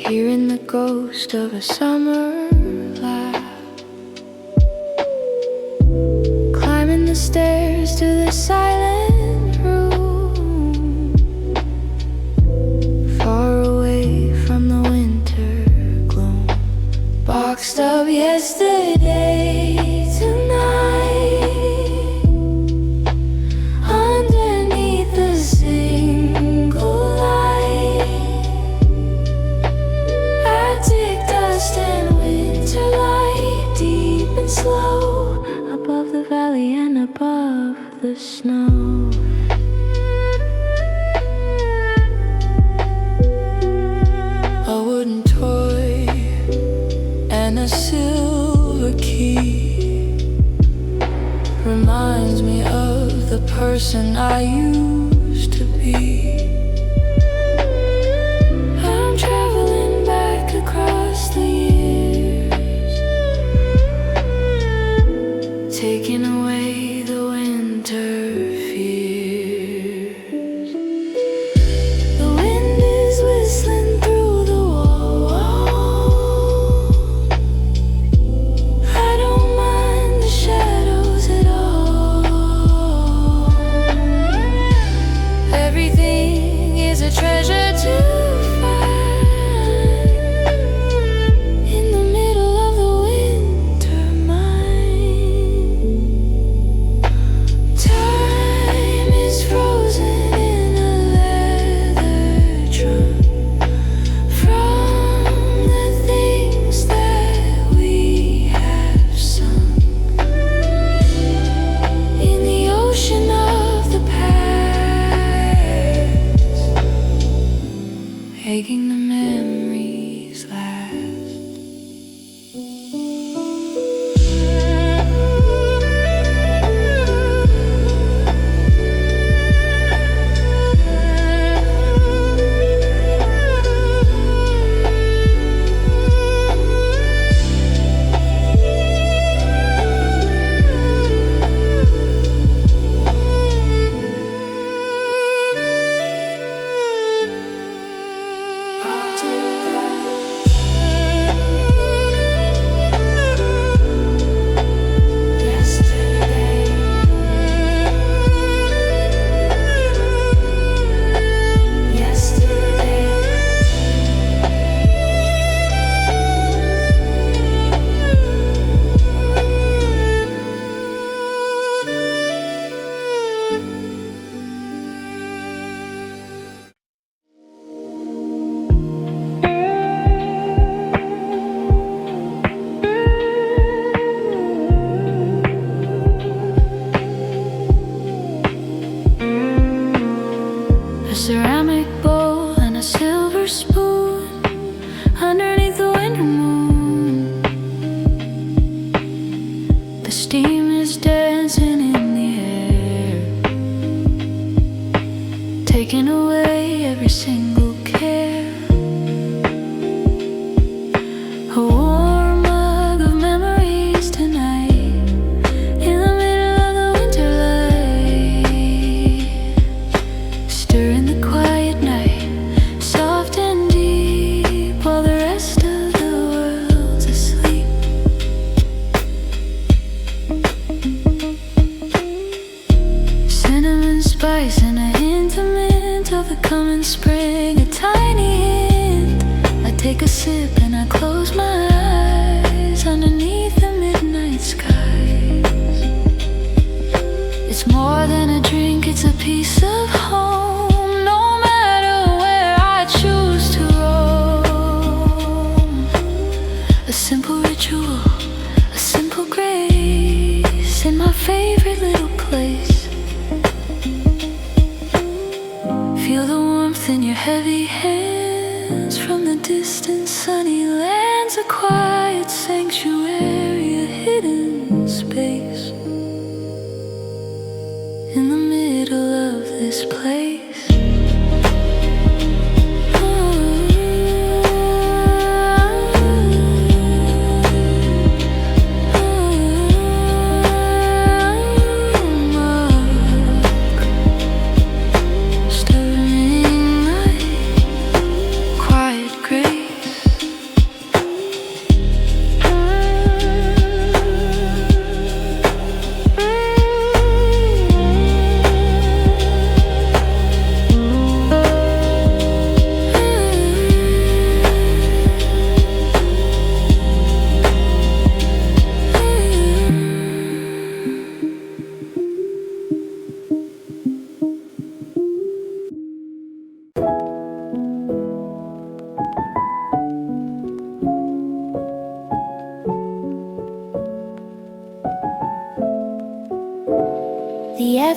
hearing the ghost of a summer laugh, climbing the stairs to the silent room, far away from the winter gloom. Boxed up yesterday tonight, underneath the single light, attic dust and winter light, deep and slow, above the valley and above the snow. A wooden toy and a silver key reminds me of the person I used to be. I'm traveling back across the years, taking away the winter fears. The wind is whistling through the wall. I don't mind the shadows at all. Everything is a treasure to find in the middle of the winter mind. Time is frozen in a leather trunk from the things that we have sung in the ocean of the past, making the memories last. A ceramic bowl and a silver spoon underneath the winter moon. The steam is dancing in the air, taking away every single care. A warm mug of memories tonight in the middle of the winter light, stirring the quiet night, soft and deep, while the rest of the world's asleep. Cinnamon spice and a hint of mint of the coming spring, a tiny hint. I take a sip and I close my eyes underneath the midnight skies. It's more than a drink, it's a piece of home. No matter where I choose to roam, a simple ritual, a simple grace in my favorite little place. Feel the warmth in your heavy hands from the distant sunny lands, a quiet sanctuary, a hidden space in the middle of this place. Stirring light, quiet grace.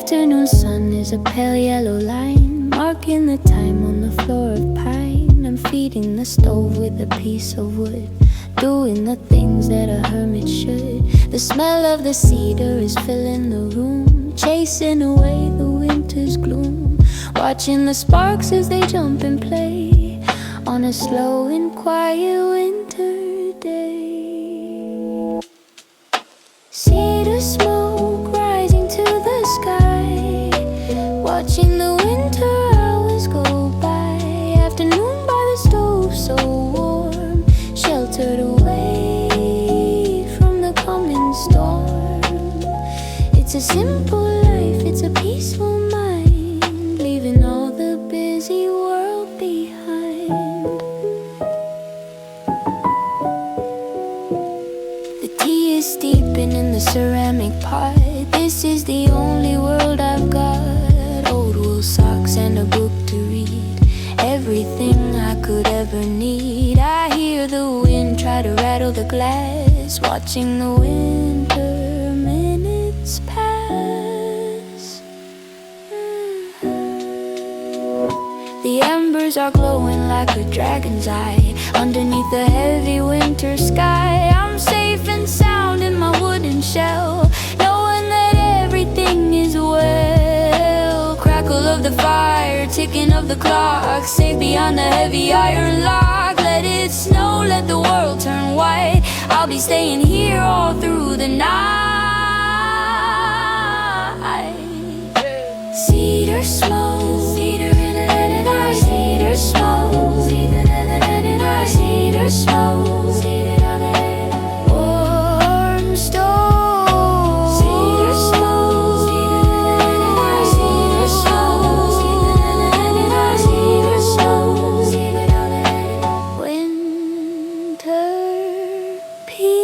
afternoon sun is a pale yellow line, marking the time on the floor of pine. I'm feeding the stove with a piece of wood, doing the things that a hermit should. The smell of the cedar is filling the room, chasing away the winter's gloom. Watching the sparks as they jump and play on a slow and quiet winter day. Cedar smoke rising to the sky, watching the winter hours go by. Afternoon by the stove, so warm, sheltered away from the coming storm. It's a simple life, it's a peaceful mind, leaving all the busy world behind. The tea is steeping in the ceramic pot. This is the only world I've got. Old wool socks and a book to read, everything I could ever need. I hear the wind try to rattle the glass, watching the winter minutes pass. The embers are glowing like a dragon's eye underneath the heavy winter sky. I'm safe and sound in my wooden shell, knowing that everything is well. Crackle of the fire, ticking of the clock, safe beyond the heavy iron lock. Let it snow, let the world turn white, I'll be staying here all through the night. Cedar smoke, cedar in the night, cedar smoke, cedar in the night, cedar smoke, cedar on the warm stove, cedar smoke, cedar in the night, cedar smoke, cedar in the night, cedar smoke, cedar on the winter peace.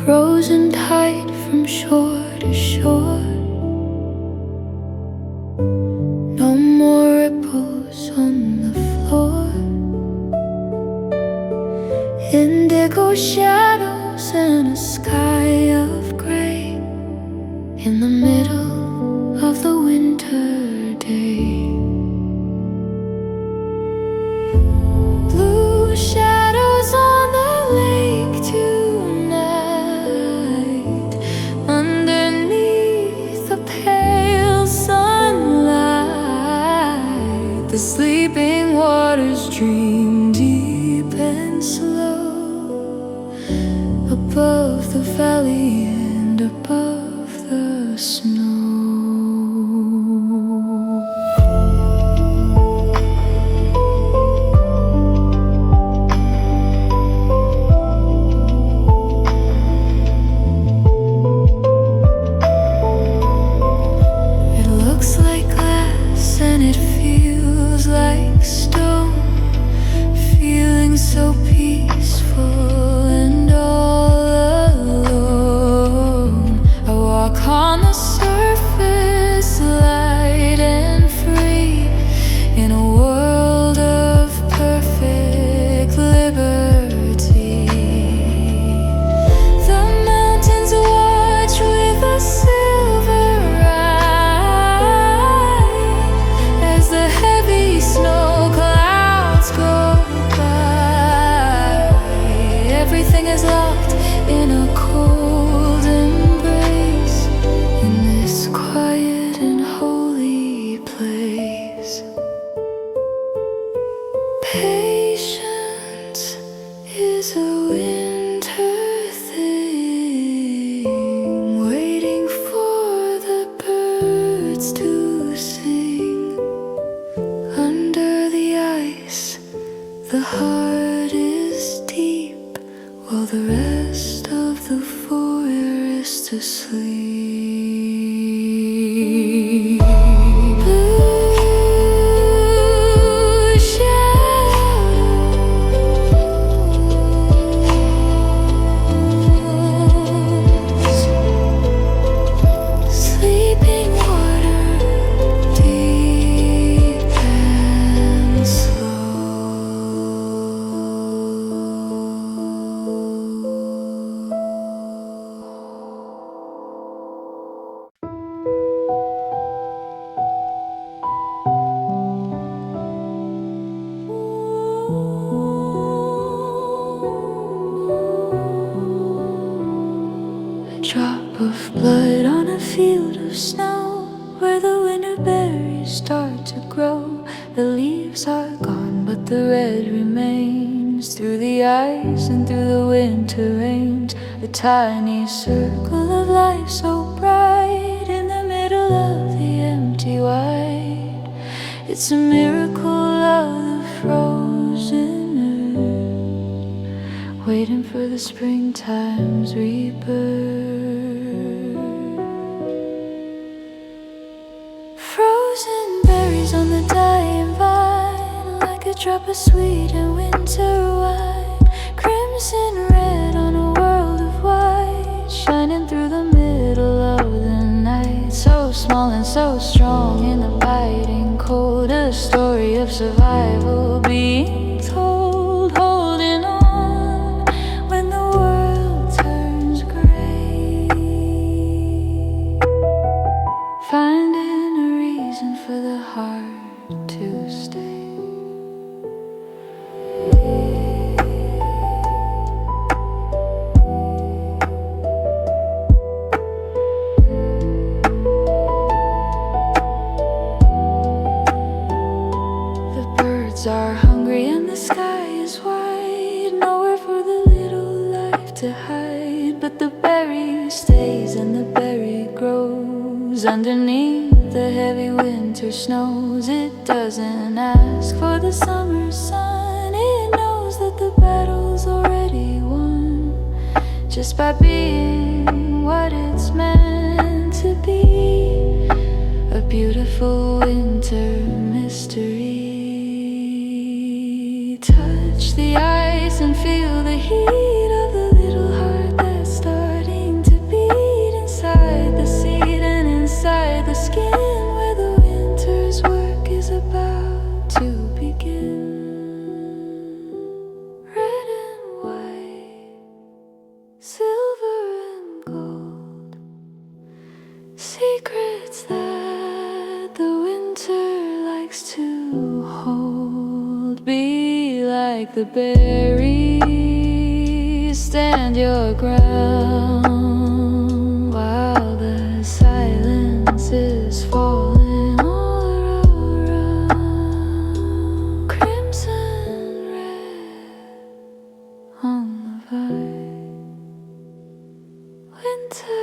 Frozen tight from shore to shore, no more ripples on the floor. Indigo shadows and a sky of gray in the middle of the winter day. Blue shadows on the lake tonight, underneath the pale sunlight. The sleeping waters dream deep and slow, above the valley and above the snow. It looks like glass and it feels like stone, feeling so peaceful and all alone. berries start to grow. The leaves are gone, but the red remains. Through the ice and through the winter rains, a tiny circle of life so bright in the middle of the empty white. It's a miracle of the frozen earth, waiting for the springtime's rebirth. Frozen berries on the dying vine, like a drop of sweet and winter wine. Crimson red on a world of white, shining through the middle of the night. So small and so strong in the biting cold, a story of survival being told. Holding on when the world turns gray, finding a reason for the heart to stay. Are hungry and the sky is wide, nowhere for the little life to hide. But the berry stays and the berry grows underneath the heavy winter snows. It doesn't ask for the summer sun, it knows that the battle's already won, just by being what it's meant to be, a beautiful winter mystery. Touch the ice and feel the heat of the little heart that's starting to beat inside the seed and inside the skin, where the winter's work is about to begin. Red and white, silver and gold, secrets that the winter likes to hold. Be like the berries, stand your ground while the silence is falling all around. Crimson red on the vine, winterlight.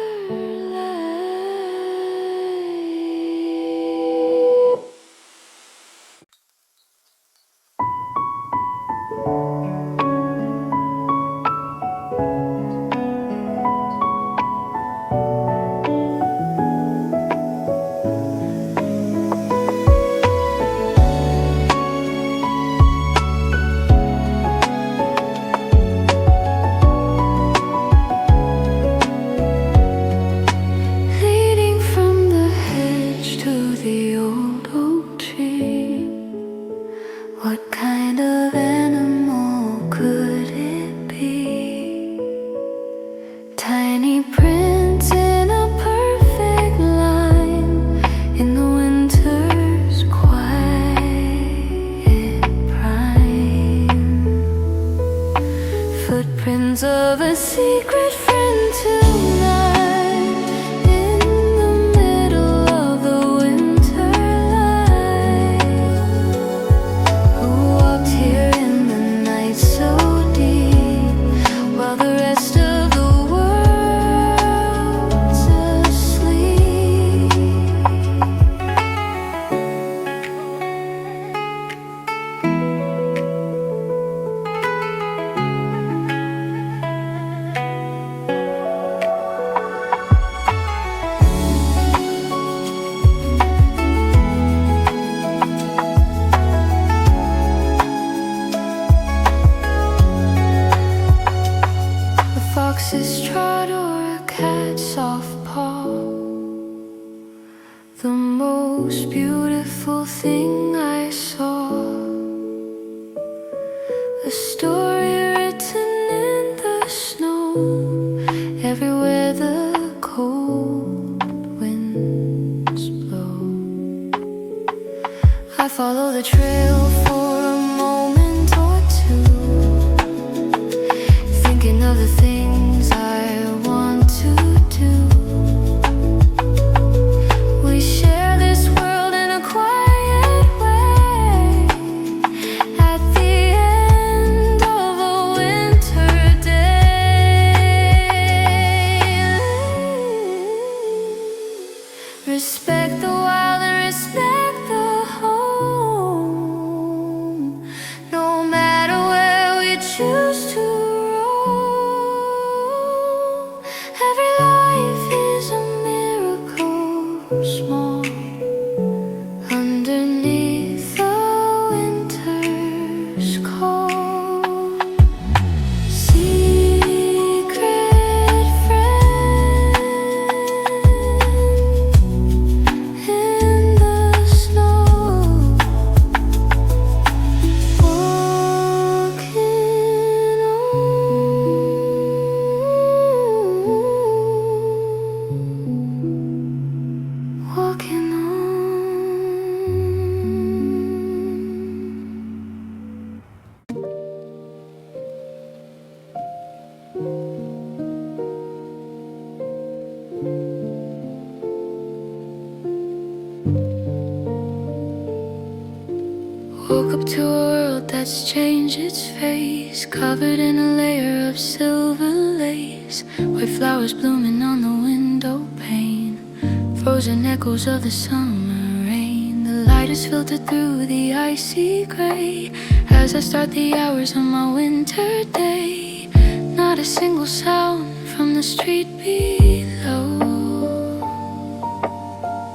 Leading from the hedge to the old oak tree, what kind of animal could it be? Tiny prints in a perfect line in the winter's quiet prime. Footprints of a secret friend tonight in the middle of the winter light, who walked here in the night so deep while the rest of the world's asleep. A fox's trot or a cat's soft paw, the most beautiful thing I saw. A story written in the snow, everywhere the cold winds blow. I follow the trail for a moment or two, thinking of the things I want to do. We share this world in a quiet Woke up to a world that's changed its face, covered in a layer of silver lace. White flowers blooming on the window pane, frozen echoes of the summer rain. The light is filtered through the icy gray as I start the hours of my winter day. Not a single sound from the street below,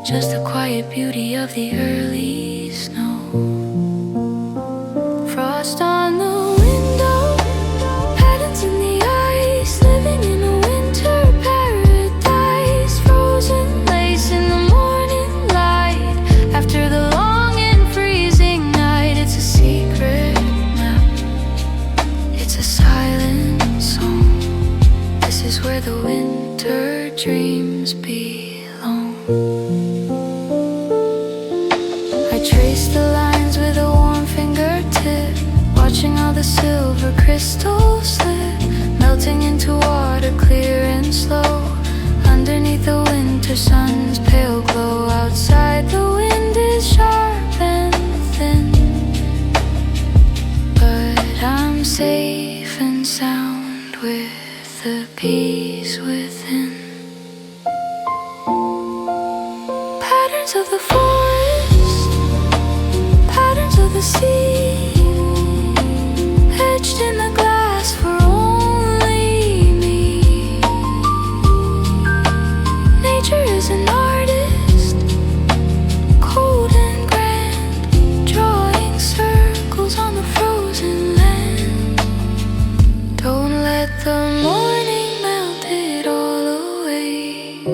just the quiet beauty of the early snow. Frost on the window, patterns in the ice, living in a winter paradise. Frozen lace in the morning light, after the long and freezing night. It's a secret map, it's a silent song. This is where the winter dreams belong. I trace the lines with a warm fingertip, watching all the silver crystals slip, melting into water clear and slow, underneath the winter sun's pale glow. Outside the wind is sharp and thin, but I'm safe and sound with the peace within. Patterns of the forest, patterns of the sea, etched in the glass for only me. Nature is an artist, cold and grand, drawing circles on the frozen land. Don't let the morning melt it all away.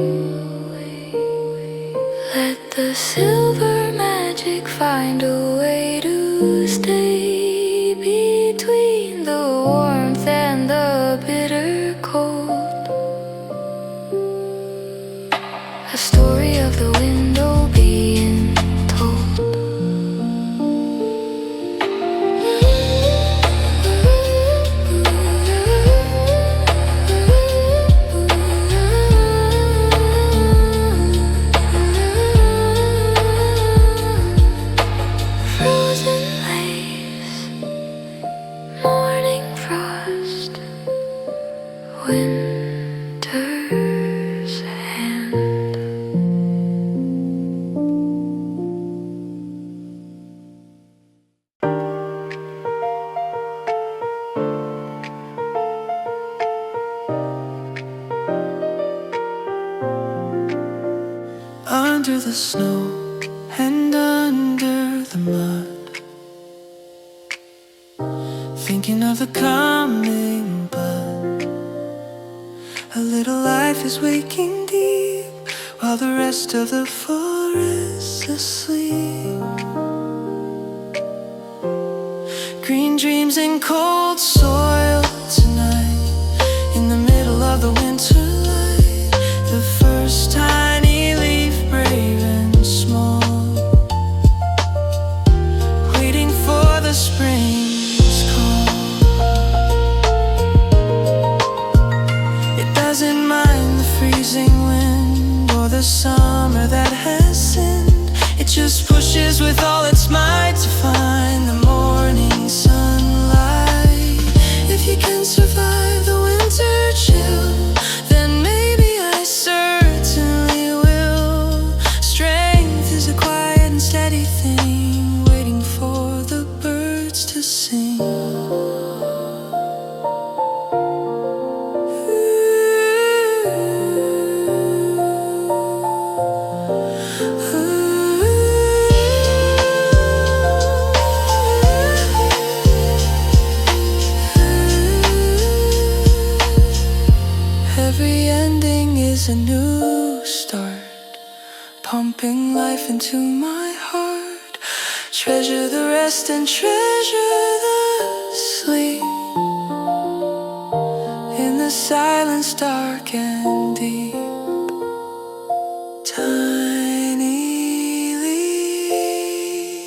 Let the silver magic find a way to stay between the warmth and the bitter cold. A story of the window being told. Frozen lace, morning frost, winter's hand. Under the snow and under the mud, thinking of the coming bud. A little life is waking deep, while the rest of the forest's asleep. Green dreams in cold soil tonight, in the middle of the winter light. The first tiny leaf, brave and small, waiting for the spring's call. It doesn't mind the freezing wind or the summer that has sinned. It just pushes with all its might to find the morning sunlight. If you can survive the winter chill, then maybe I certainly will. Strength is a quiet and steady thing, waiting for the birds to sing. Every ending is a new start, pumping life into my heart. Treasure the rest and treasure the sleep, in the silence dark and deep. Tiny leaf,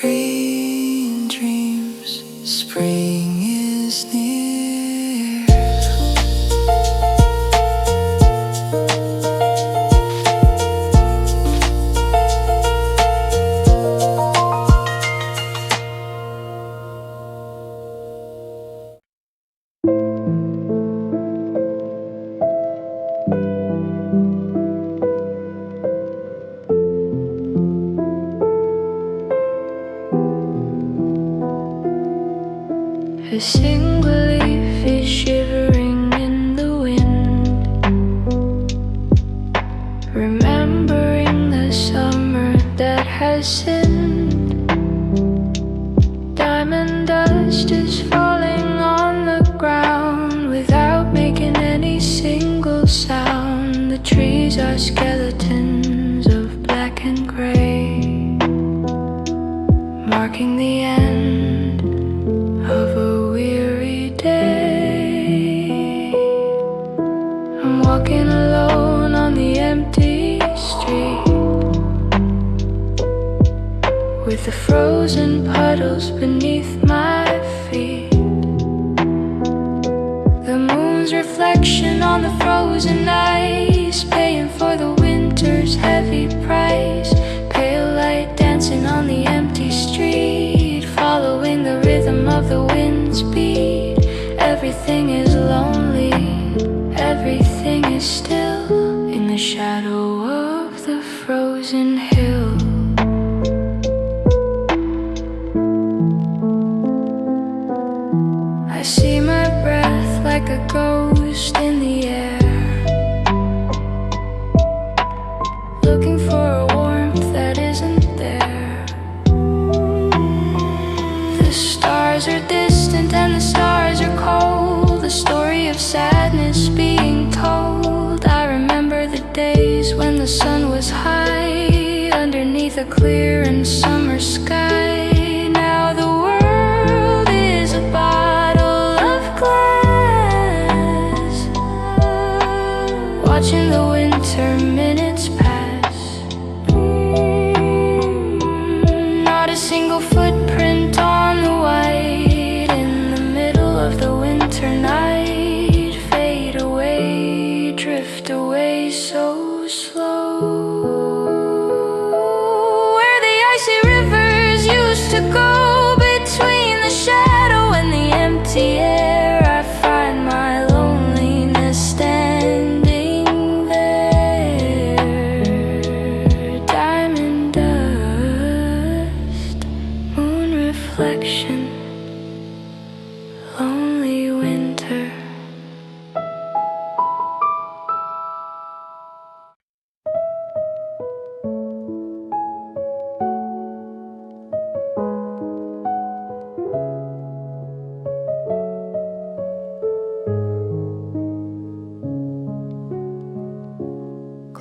green dreams, spring is near. A single leaf is shivering in the wind, remembering the summer that has sinned. Diamond dust is falling on the ground without making any single sound. The trees are skeletons of black and gray, marking the end of a weary day. I'm walking alone on the empty street, with the frozen puddles beneath my feet. The moon's reflection on the frozen ice, paying for the winter's heavy price. Pale light dancing on the empty street, following the rhythm of the wind's beat. Everything is lonely, everything is still in the shadow of the frozen hill. I see my breath like a ghost in the air, looking for a warmth that isn't there. The stars are distant and the stars are cold, the story of sadness being told. I remember the days when the sun was high underneath a clear and summer sky. Now the world is a bottle of glass, watching the winter minutes pass. Not a single footprint on the white in the middle of the winter night. Fade away, drift away so slow, where the icy rivers used to go between the shadow and the empty air. I find my loneliness standing there. Diamond dust, moon reflection, lonely winter.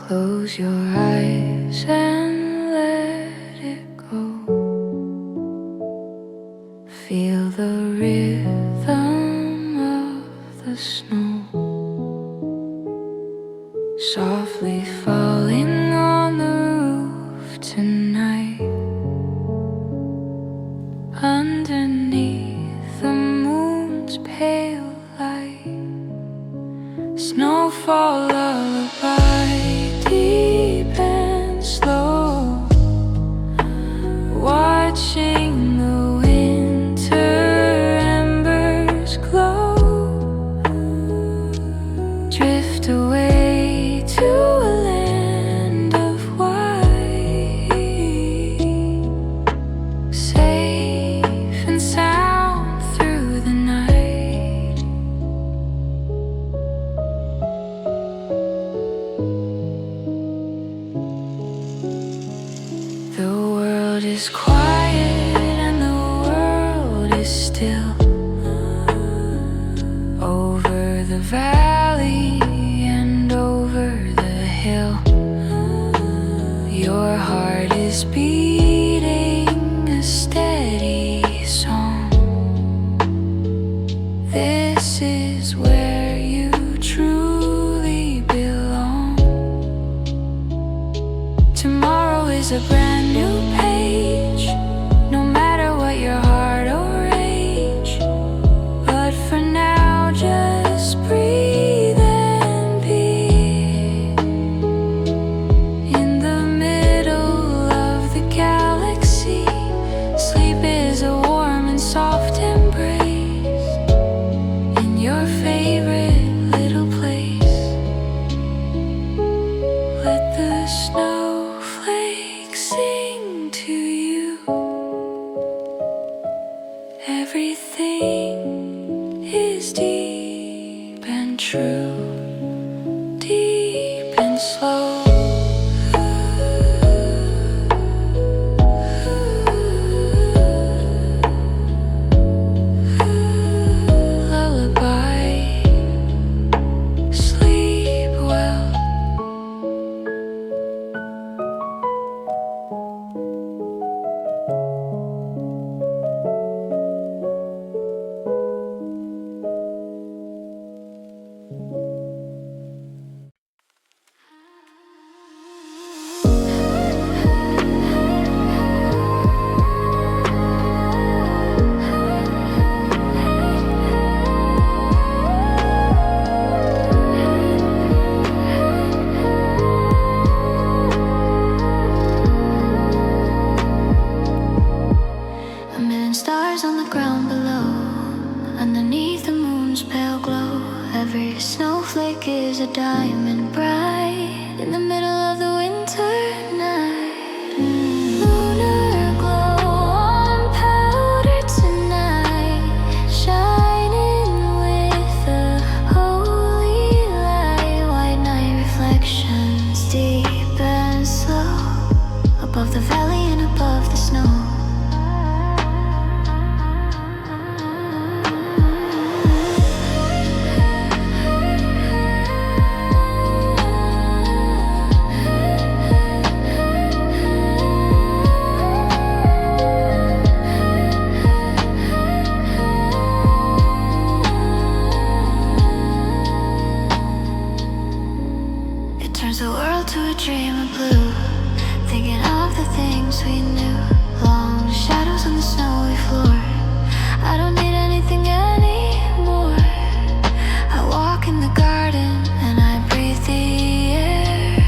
Close your eyes and let it go. Feel the rhythm of the snow softly falling on the roof tonight. Underneath the moon's pale light, snowfall lullaby, deep and slow, watching the winter embers glow. Drift away to a land of white, safe and sound through the night. The world is quiet and the world is still. Over the valley and over the hill, your heart is beating a steady song. This is where you truly belong. Tomorrow is a brand new page, no matter what your heart or age. But for now, just breathe and be in the middle of the gap. the valley and above the snow. Turns the world to a dream of blue, thinking of the things we knew. Long shadows on the snowy floor. I don't need anything anymore. I walk in the garden and I breathe the air.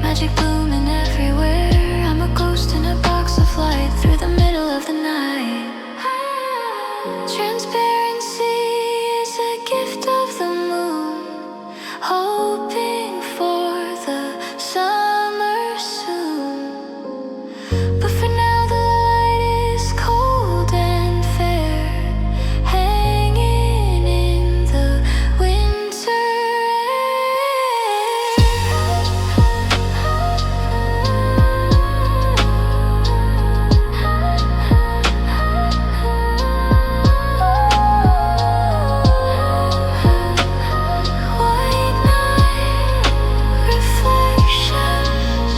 Magic blooming everywhere. I'm a ghost in a box of light through the middle of the night. Transparency is a gift of the moon, hoping for the summer soon. But for now the light is cold and fair, hanging in the winter White night reflections.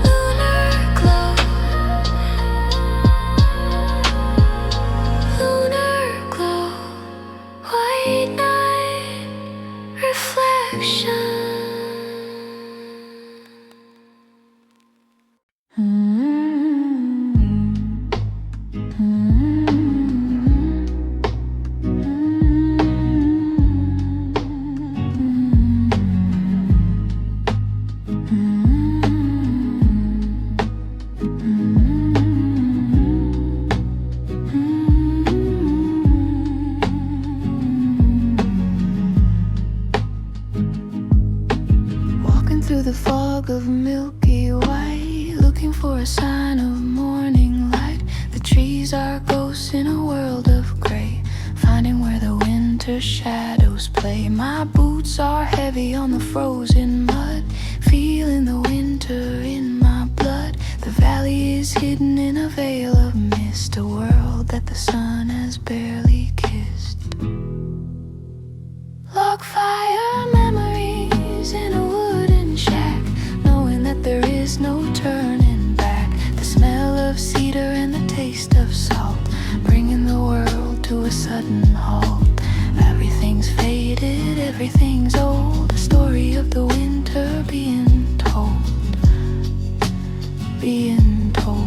Lunar glow. Lunar glow. White night reflection. Walking through the fog of milky white, looking for a sign of morning light. The trees are ghosts in a world of gray, finding where the winter shadows play. My boots are heavy on the frozen mud, feeling the winter in my blood. The valley is hidden in a veil of mist, a world that the sun has barely kissed. Log fire memories in a wooden shack, knowing that there is no turning back. The smell of cedar and the taste of salt, bringing the world to a sudden halt. Everything's faded, everything's old, the story of the winter being told, being told.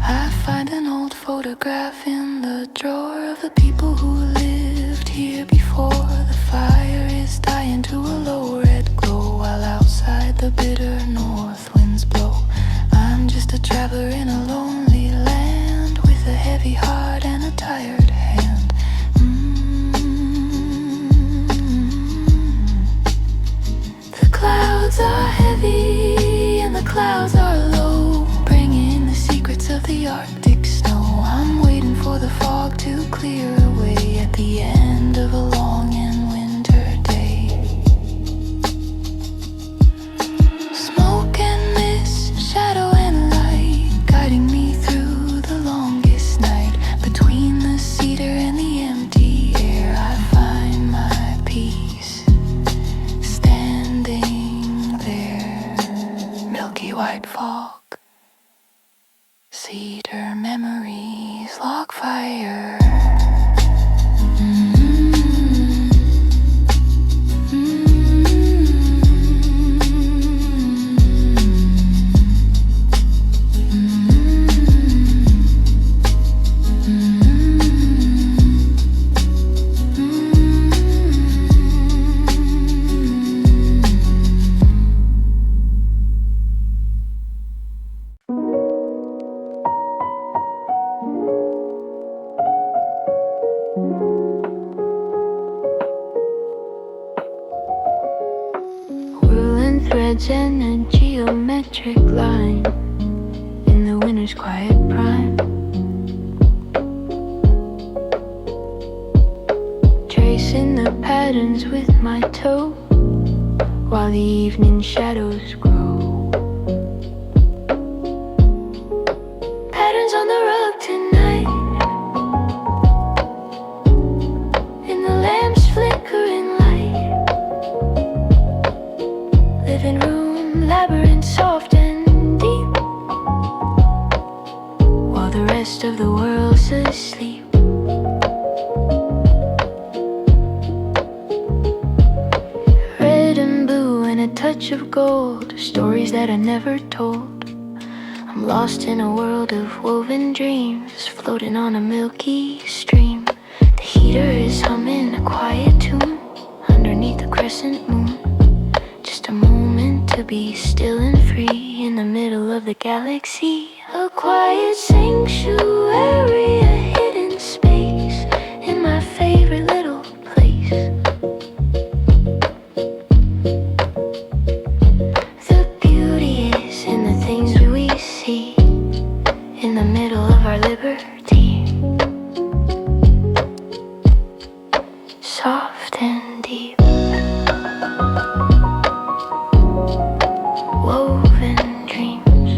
I find an old photograph in the drawer of the people who lived here before. The fire is dying to a low red glow, while outside the bitter north winds blow. I'm just a traveler in a lonely land, with a heavy heart and a tired hand. The clouds are heavy and the clouds are low, bringing the secrets of the Arctic snow. I'm waiting for the fog to clear away at the end of a long and winter day. Smoke and mist, shadow and light, guiding me through the longest night. Between the cedar and the empty air, I find my peace, standing there. Milky white fog, cedar memories, log fire. heads in a geometric line in the winter's quiet prime. Tracing the patterns with my toe while the evening shadows grow. Patterns on the rug tonight, in the lamp's flickering light. Living room labyrinth soft and deep, while the rest of the world's asleep. Touch of gold, stories that are never told. I'm lost in a world of woven dreams, floating on a milky stream. The heater is humming a quiet tune underneath the crescent moon. Just a moment to be still and free in the middle of the galaxy. A quiet sanctuary, a hidden space in my favorite little place. In the middle of our liberty, soft and deep, woven dreams,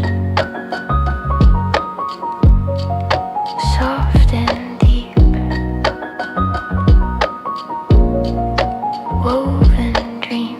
soft and deep, woven dreams.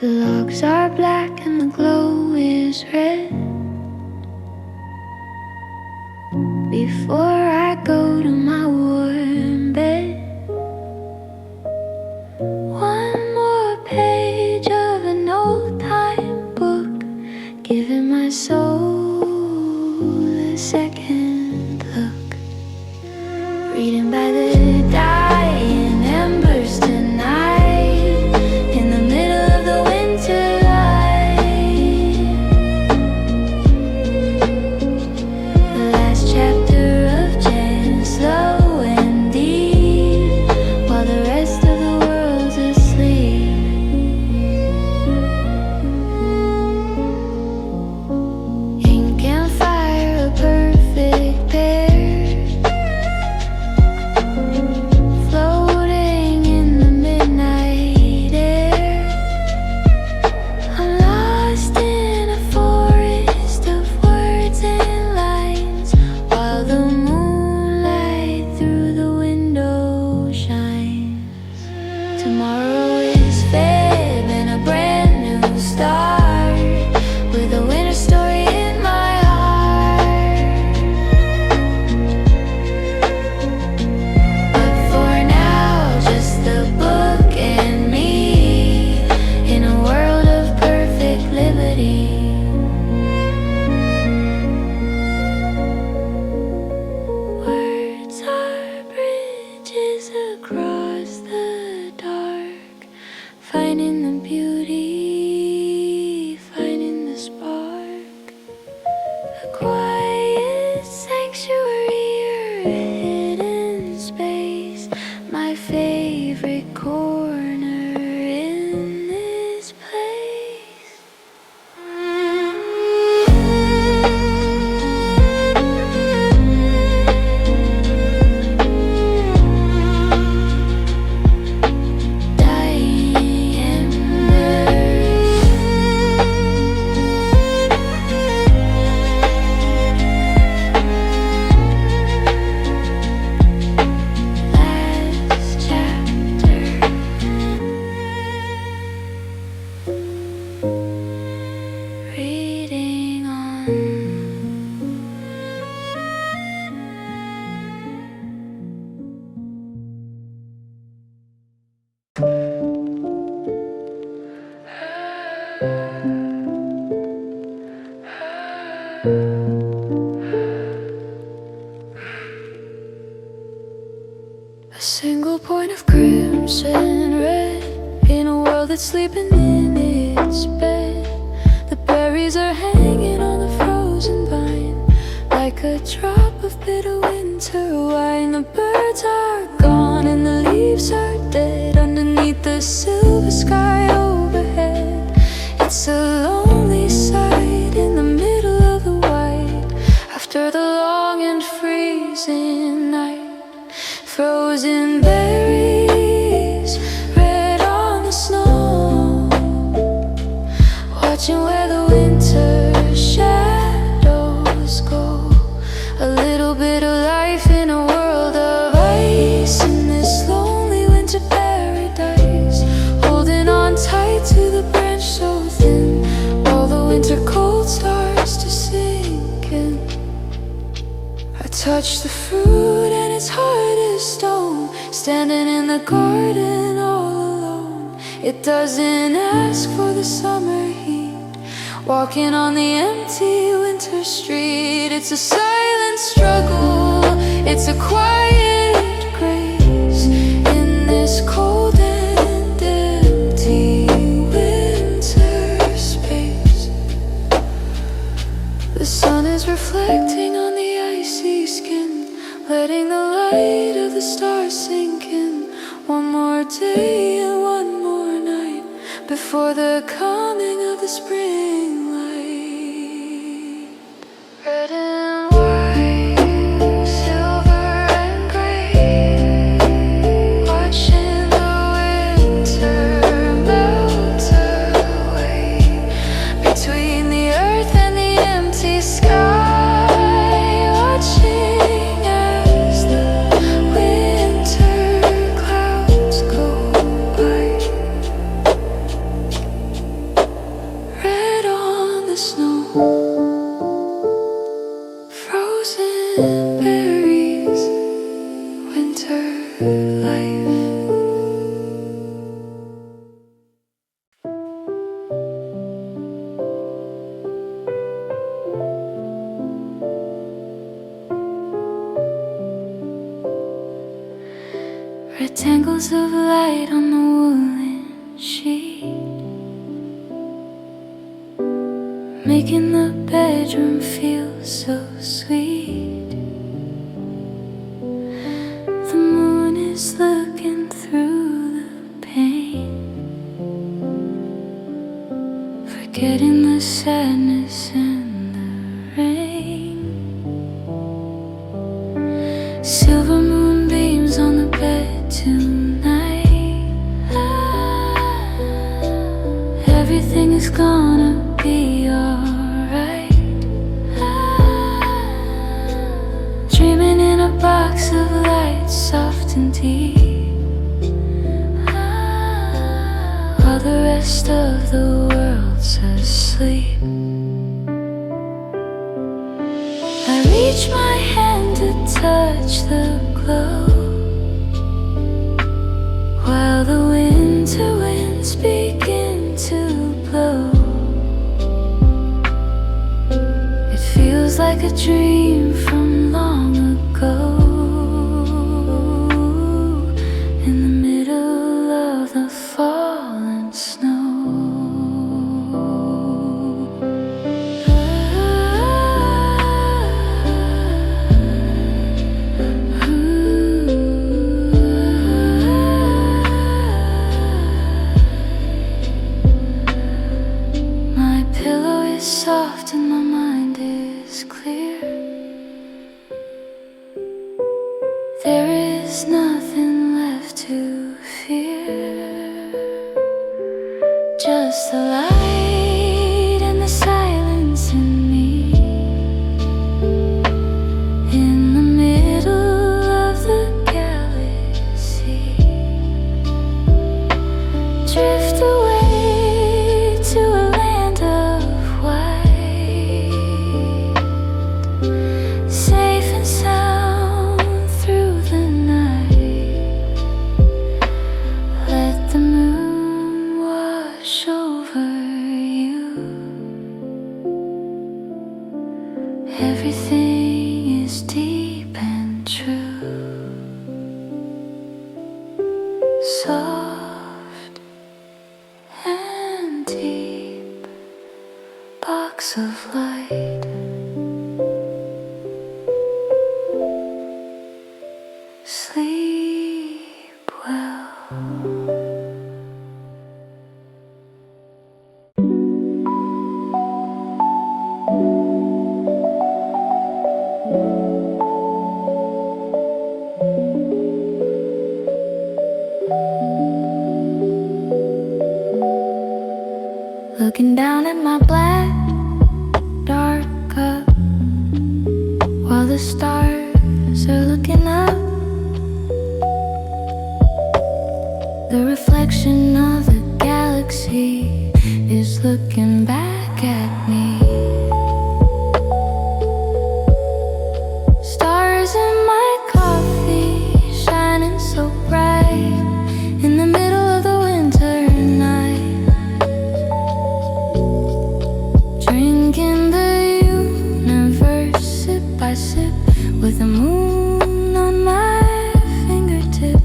The logs are black and the glow is red. Before I go to my warm bed, one more page of an old time book that's sleeping in its bed. The berries are hanging on the frozen vine, like a drop of bitter winter wine. The birds are gone and the leaves are dead underneath the silver sky overhead. It's a lonely sight in the middle of the white, after the long and freezing night. Frozen berries, red on the snow, watching where the winter shadows go. A little bit of life in a world of ice, in this lonely winter paradise. Holding on tight to the branch so thin, while the winter cold starts to sink in. I touch the fruit and it's hard as stone, standing in the garden all alone. It doesn't ask for the summer heat, walking on the empty winter street. It's a silent struggle, it's a quiet grace, in this cold and empty winter space. The sun is reflecting on the icy skin, letting the light of the stars sink in. One more day and one more night before the coming of the spring light. Red and white, silver and gray, watching the winter melt away between the earth and the empty sky, watching as the winter clouds go by. Red on the snow, frozen berries, winter life. Rectangles of light on the woolen sheet, making the bedroom feel so sweet. The moon is looking through the pane, forgetting the sadness and the rain. Silver moonbeams on the bed tonight. Everything is gonna be alright. Dreaming in a box of light, soft and deep, while the rest of the world's asleep. I reach my hand to touch the glow, while the winter winds begin to blow. It feels like a dream from long ago, in the middle of the fallen snow. My pillow is soft and my mind is clear. There is nothing left to fear, just the light and the silence in me, in the middle of the galaxy. Drift away to a land of white, safe and sound through the night. Let the moon wash over sparks of light. Sleep well. Looking down at my black, dark cup, while the stars are looking up. The reflection of the galaxy is looking back at me. Stars in my coffee, shining so bright in the middle of the winter night. Drinking the universe sip by sip with the moon on my fingertip.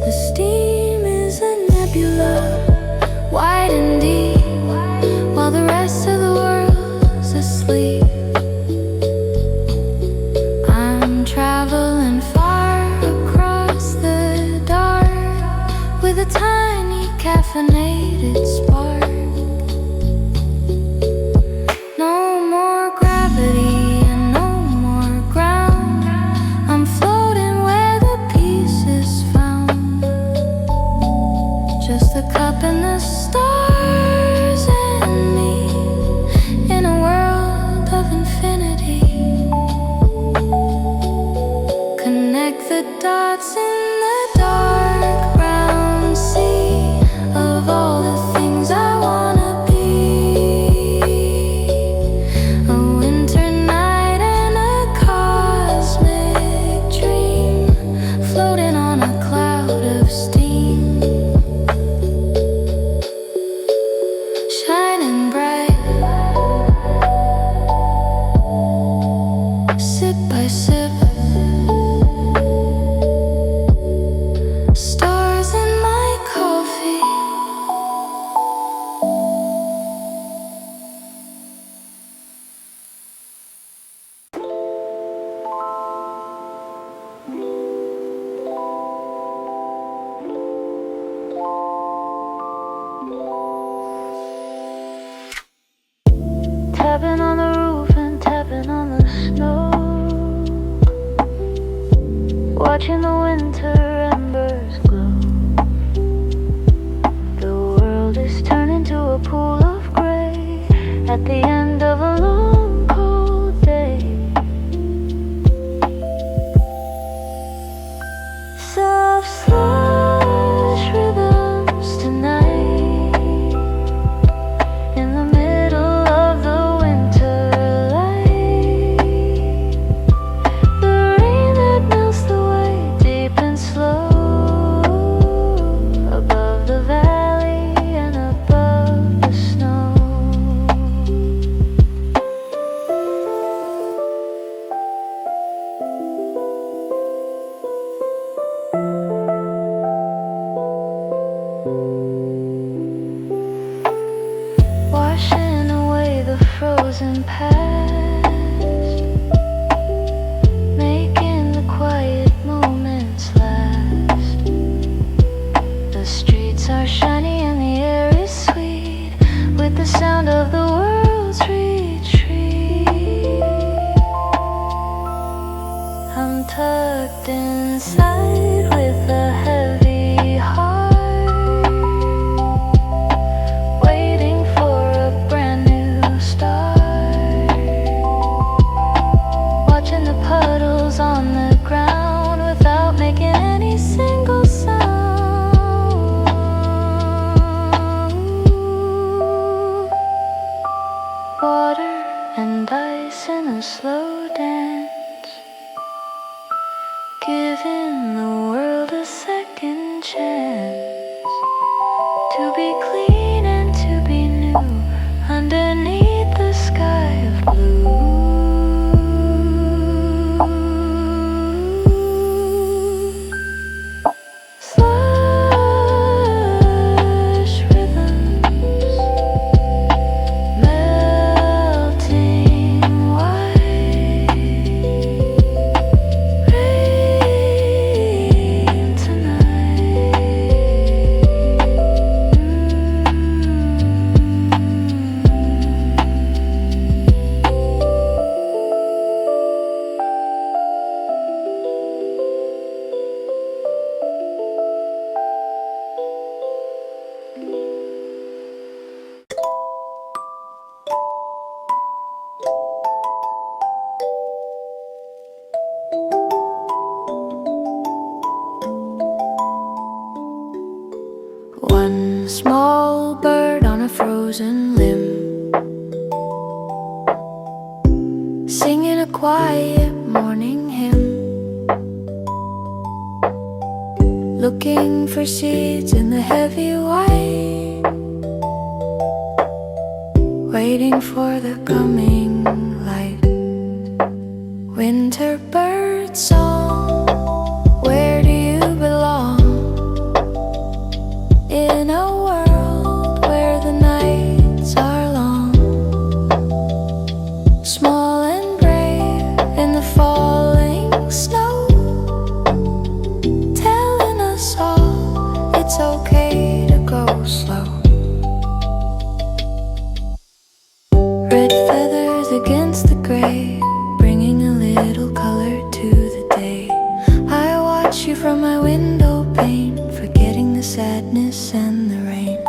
The steam is a nebula, wide and deep, while the rest of the world's asleep. I'm traveling far across the dark with a tiny caffeinated spark. No more gravity and no more ground. I'm floating where the peace is found. Just the cup and the stars and me in a world of infinity. Connect the dots in the dark brown sea of all the things I wanna be. A winter night and a cosmic dream, floating on a cloud of steam, shining bright, sip by sip. Stars in my coffee. Tapping on the roof and tapping on the snow, watching the winter embers glow. The world is turning to a pool of gray at the end of a long cold day. Soft slush rhythms tonight in the middle of the winter light. The rain that melts the way deep and slow above the valley and above the snow. Washing away the frozen past, making the quiet moments last. The streets are shiny and the air is sweet with the sound of the world's retreat. I'm tucked inside with a heavy heart, waiting for a brand new start. Watching the puddles on the ground without making any single sound. Water and ice in a slow dance, giving the world a second chance to be clean and to be new underneath the sky of blue. Slush rhythms One small bird on a frozen limb, singing a quiet morning hymn, looking for seeds in the heavy white, waiting for the coming light. Winter bird song, where do you belong? In a world where the nights are long, small and brave in the falling snow, telling us all it's okay to go slow. Red feathers against the gray, bringing a little color to the day. I watch you from my window pane, forgetting the sadness and the rain.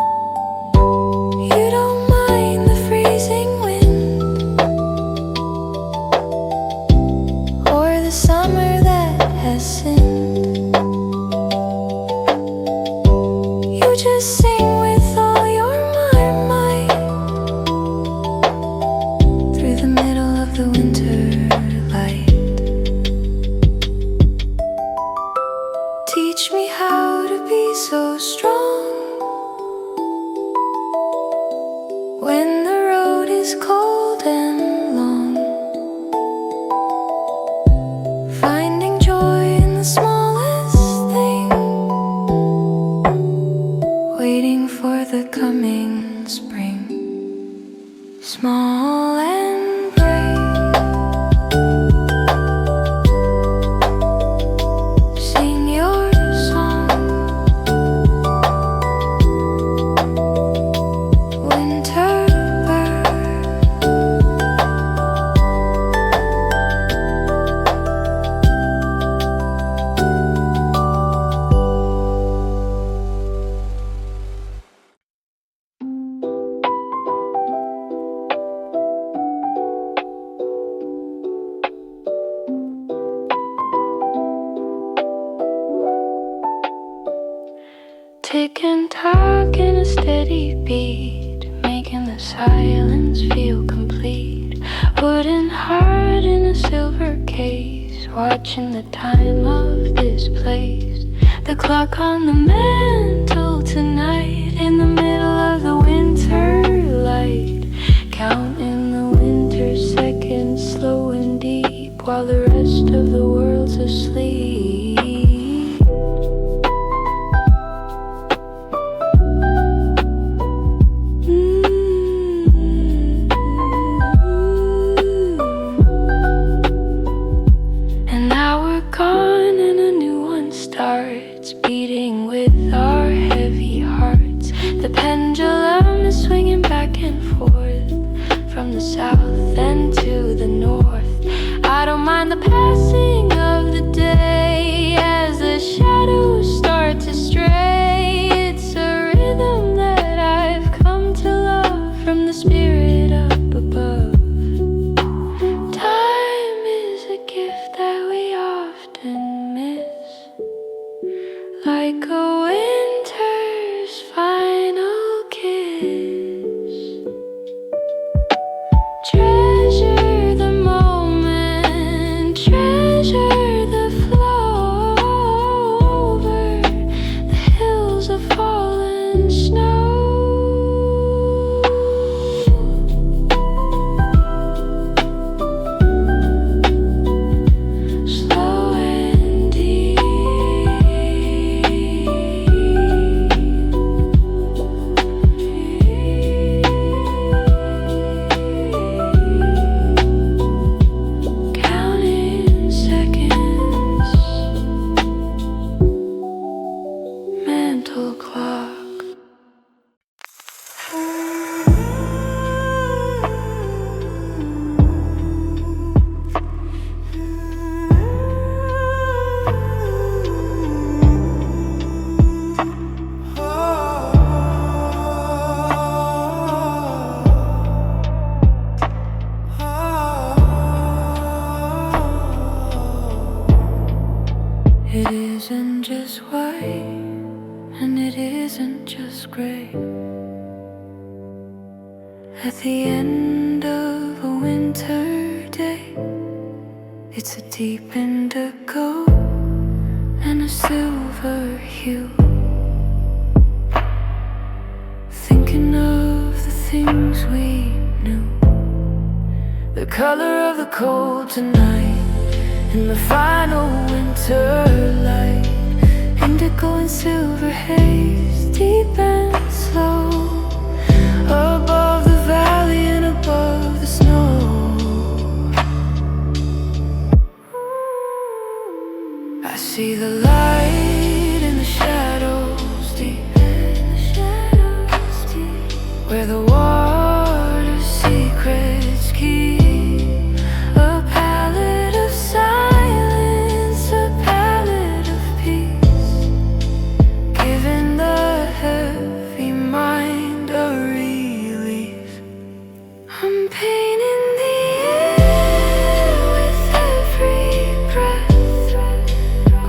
You don't mind the freezing wind or the summer that has sinned. You just sing with all your might through the middle of the winter light. Teach me how to be so strong when the road is cold and long, finding joy in the smallest thing, waiting for the coming spring. Small and brave, sing your song. Winter bird, tick and tock in a steady beat, making the silence feel complete. Wooden heart in a silver case, watching the time of this place. The clock on the mantle tonight, in the middle of the winter light, counting the winter seconds slow and deep, while the rest of the world's asleep. And now we're gone and a new one starts, beating with our heavy hearts. The pendulum is swinging back and forth, from the south and to the north. I don't mind the passing of the day as the shadows start to stray. It's a rhythm that I've come to love from the spirit up above. Time is a gift that we often miss, like a winter's final kiss. Treasure isn't just gray. At the end of a winter day, it's a deep indigo and a silver hue. Thinking of the things we knew, the color of the cold tonight, in the final winter light, indigo and silver haze, deep and slow, above the valley and above the snow. I see the light in the shadows deep, where the water's secrets keep a palette of silence, a palette of peace, giving the heavy mind a release. I'm painting the air with every breath,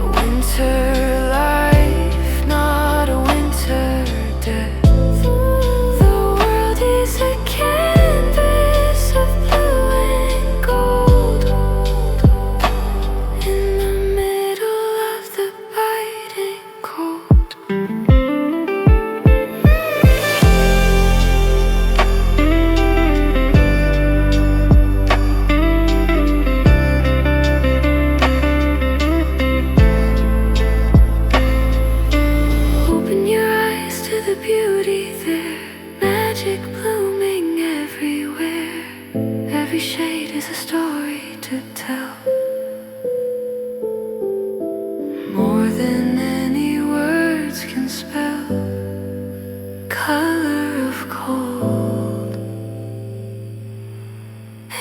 a winter life, not a winter death. A canvas of blue and gold, in the middle of the biting cold. Open your eyes to the beauty there, magic blooming everywhere. Every shade is a story to tell, more than any words can spell. Color of cold,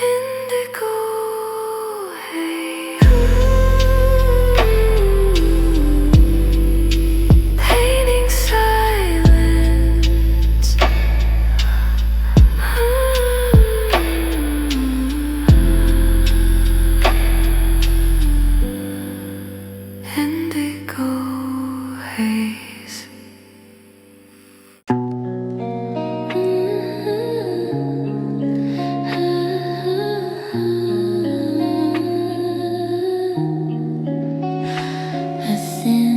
indigo haze, painting silence. Indigo haze. A thin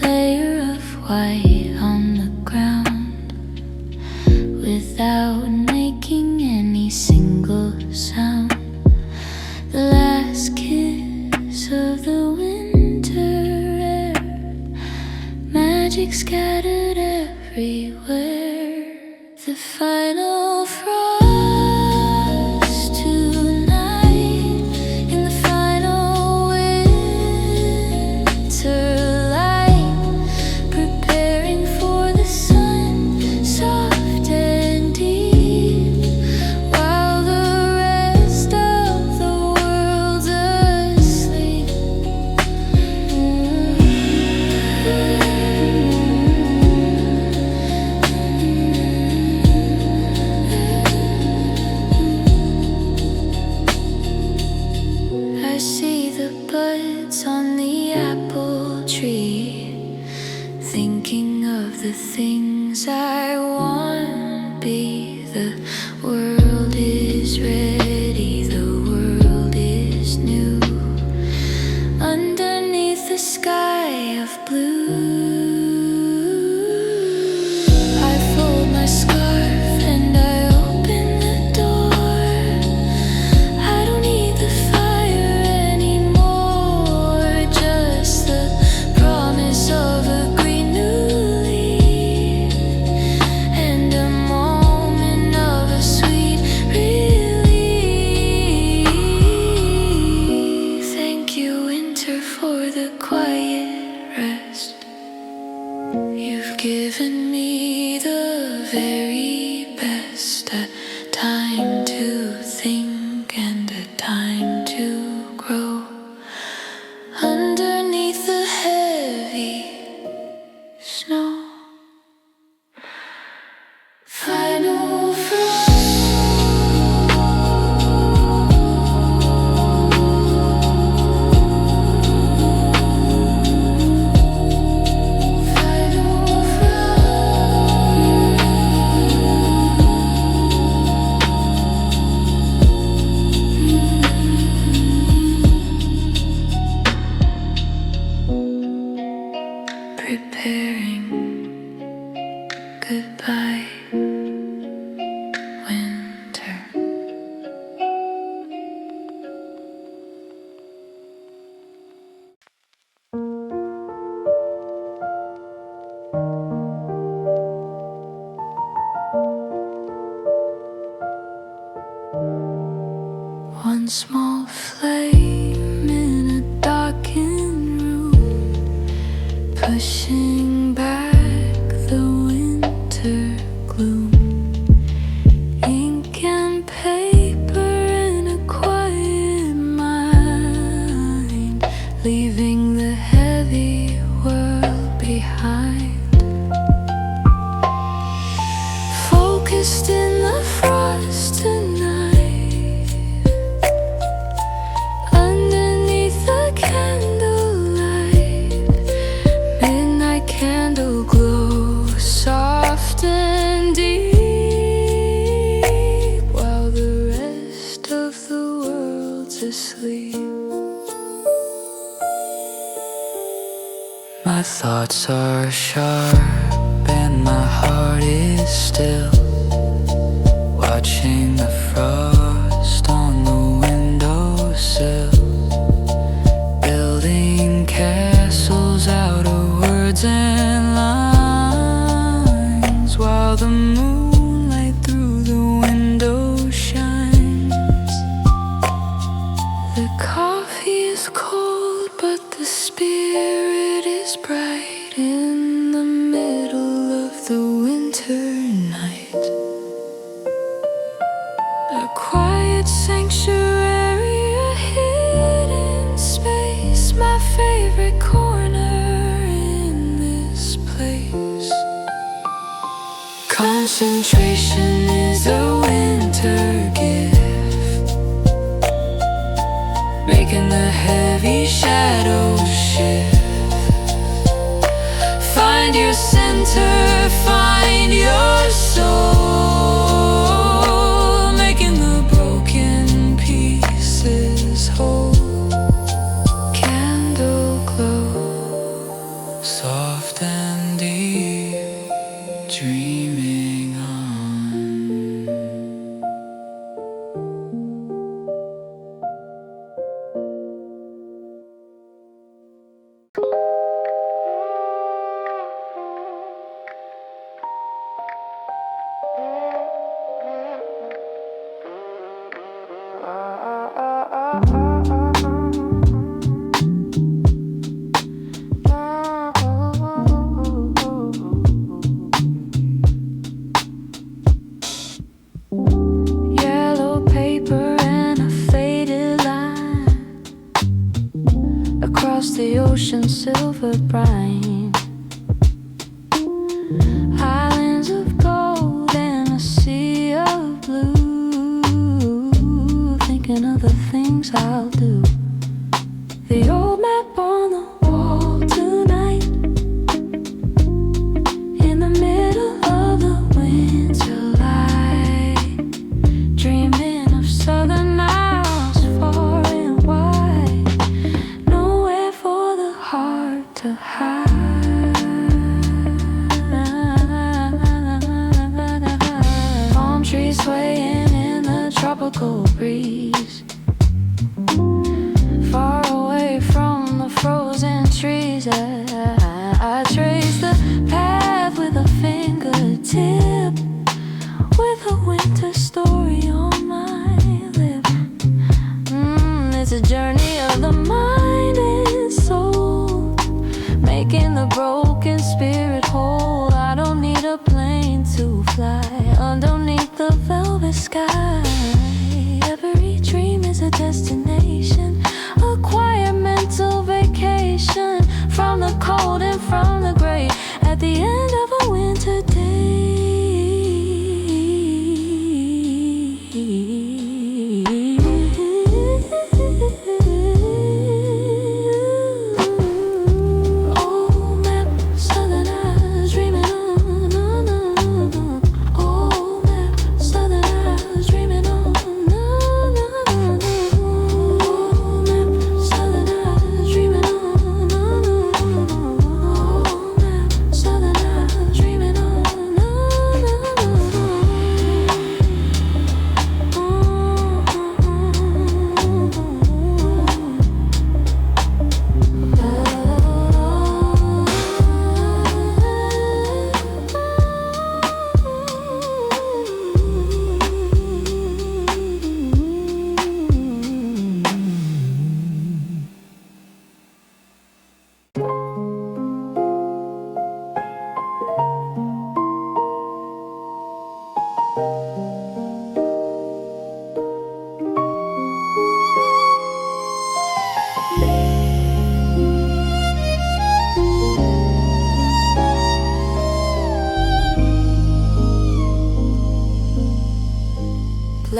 layer of white on the ground, without making any single sound. The last kiss of the winter air, magic scattered everywhere. The final frost tonight, in the final winter light, preparing for the sun, soft and deep, while the rest of the world's asleep. I see the buds on the apple tree, thinking of the things I want. Be the world is ready, the world is new, underneath the sky of blue. I fold my scarf and I open the door. I don't need the fire anymore, just the promise of a green new leaf, and a moment of a sweet relief. Thank you, winter, for the quiet rest. You've given me the very best, a time to think and a time to grow, underneath the heavy snow. Final frost. Final morning. Goodbye, winter. One small flame in a darkened room, pushing back the winter gloom. Ink and paper in a quiet mind, leaving the heavy world behind. Focused in the frost tonight, underneath the candlelight, midnight candle glow, soft and deep, while the rest of the world's asleep. My thoughts are sharp and my heart is still, watching the frost on the windowsill, building castles out of words and lines, while the moonlight through the window shines. The coffee is cold, but the spirit is bright in the middle of the winter night. A quiet sanctuary, a hidden space, my favorite corner in this place. Concentration is a winter gift, making the heavy shadows shift. Find your center, find your soul, making the broken pieces whole. Candle glow, soft and deep, dreaming on. Yellow paper and a faded line across the ocean, silver brine. Islands of gold and a sea of blue, thinking of the things I'll do. The old map on the wall tonight, in the middle of the winter light, dreaming of southern isles far and wide, nowhere for the heart to hide. Palm trees swaying in the tropical breeze, far away from the frozen trees. I trace the path with a fingertip, with a winter story on my lip. It's a journey of the mind and soul, making the broken spirit whole. I don't need a plane to fly underneath the velvet sky. Every dream is a destination, a quiet mental vacation, from the cold and from the gray, at the end of a winter day. Oh, map, southern eyes dreaming on. Oh, map, southern eyes dreaming on. Oh, map, southern eyes dreaming on. Oh,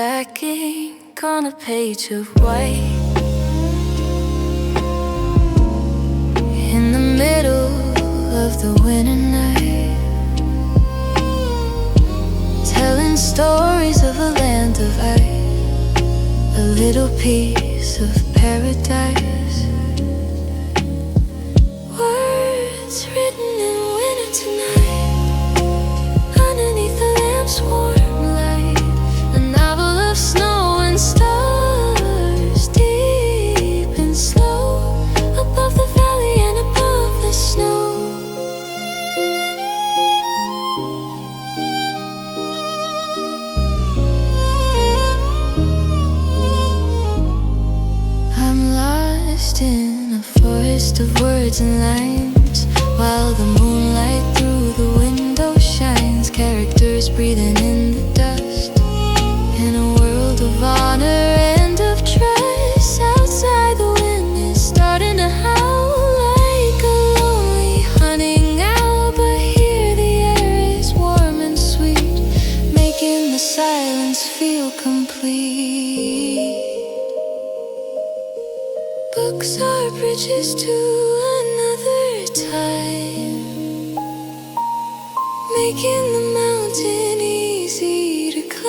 black ink on a page of white. In the middle of the winter night, telling stories of a land of ice, a little piece of paradise. Words written in winter tonight, underneath the lamp's warm light, a novel of snow and stars, deep and slow, above the valley and above the snow. I'm lost in a forest of words and lines, while the moonlight through the window shines, characters breathing in the dust, in a world of honor and of trust. Outside the wind is starting to howl like a lonely hunting owl, but here the air is warm and sweet, making the silence feel complete. Books are bridges to another time, making the mountain easy to climb.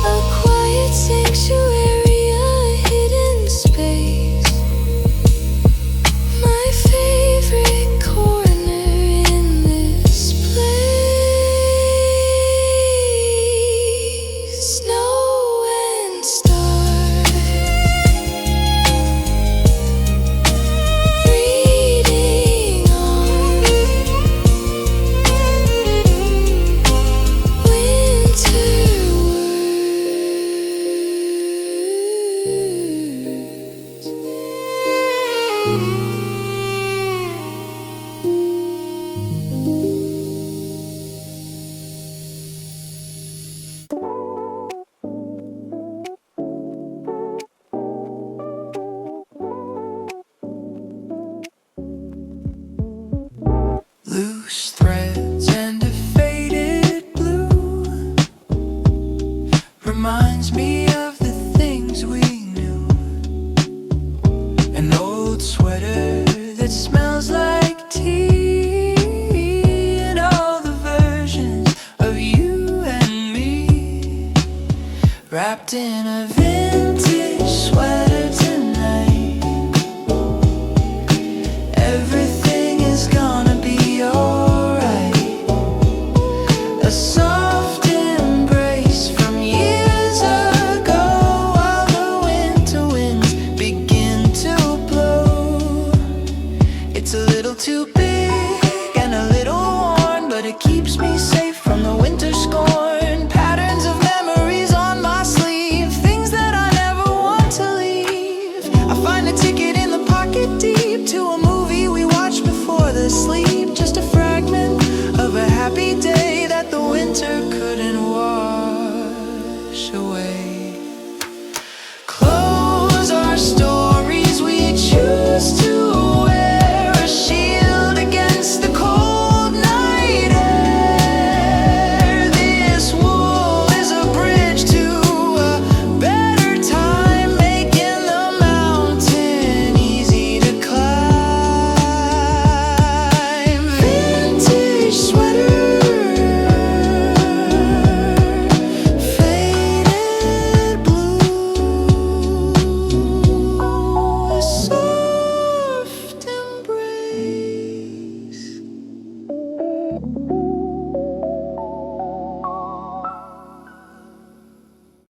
A quiet sanctuary, a hidden space, my favorite corner in this place. Snow and stars, reading on winter Loose threads and a faded blue reminds me of the things we knew. An old sweater that smells like tea, and all the versions of you and me, wrapped in a vintage sweater tonight. Everything is gonna be alright. A soft embrace from years ago, while the winter winds begin to blow. It's a little too big and a little worn, but it keeps me safe from the winter scorn. Patterns of memories on my sleeve, things that I never want to leave. I find a ticket in the pocket deep to a movie we watched before the sleep. Just a fragment of a happy day that the winter couldn't